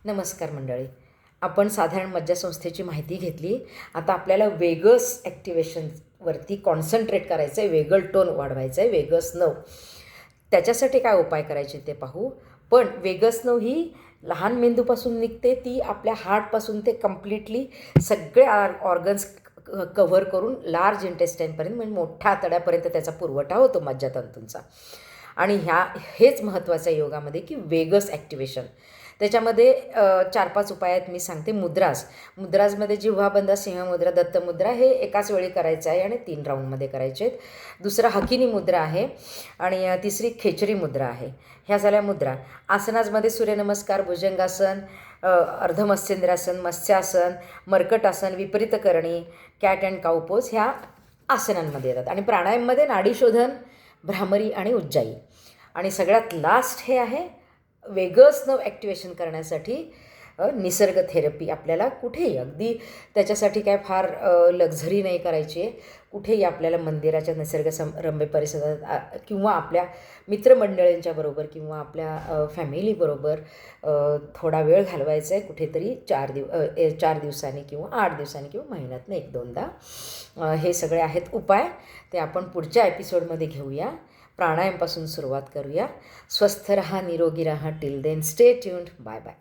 नमस्कार मंडळी. आपण साधारण मज्जासंस्थेची माहिती घेतली. आता आपल्याला वेगस ॲक्टिवेशनवरती कॉन्सन्ट्रेट करायचं आहे, वेगळ टोन वाढवायचं आहे, वेगस नव. त्याच्यासाठी काय उपाय करायचे ते पाहू. पण वेगस नव ही लहान मेंदूपासून निघते, ती आपल्या हार्टपासून ते कम्प्लिटली सगळे ऑर्गन्स कव्हर करून लार्ज इंटेस्टाईनपर्यंत म्हणजे मोठ्या आतड्यापर्यंत त्याचा पुरवठा होतो मज्जातंतूंचा. आणि हेच महत्त्वाचं आहे योगामध्ये की वेगस ॲक्टिवेशन. त्याच्यामध्ये 4-5 उपाय आहेत, मी सांगते. मुद्राजमध्ये जिव्हाबंद, सिंहमुद्रा, दत्तमुद्रा हे एकाच वेळी करायचं आहे आणि 3 राऊंडमध्ये करायचे आहेत. दुसरा हकिनी मुद्रा आहे आणि तिसरी खेचरी मुद्रा आहे. ह्या झाल्या मुद्रा. आसनाजमध्ये सूर्यनमस्कार, भुजंगासन, अर्धमत्स्येंद्रासन, मत्स्यासन, मर्कटासन, विपरीत करणी, कॅट अँड काऊ पोज ह्या आसनांमध्ये येतात. आणि प्राणायाममध्ये नाडीशोधन, भ्रामरी आणि उज्जाई. आणि सगळ्यात लास्ट हे आहे वेगस नव ॲक्टिवेशन करण्यासाठी निसर्ग थेरपी. आपल्याला कुठेही अगदी त्याच्यासाठी काय फार लक्झरी नाही करायची आहे. कुठेही आपल्याला मंदिराच्या निसर्गरम्य परिसरात किंवा आपल्या मित्रमंडळींच्या बरोबर किंवा आपल्या फॅमिलीबरोबर थोडा वेळ घालवायचा आहे कुठेतरी 4 दिवसांनी किंवा 8 दिवसांनी किंवा महिन्यातनं 1-2दा. हे सगळे आहेत उपाय, ते आपण पुढच्या एपिसोडमध्ये घेऊया. प्राणायामपासून सुरुवात करूया. स्वस्थ रहा, निरोगी रहा. Till then stay tuned. Bye bye.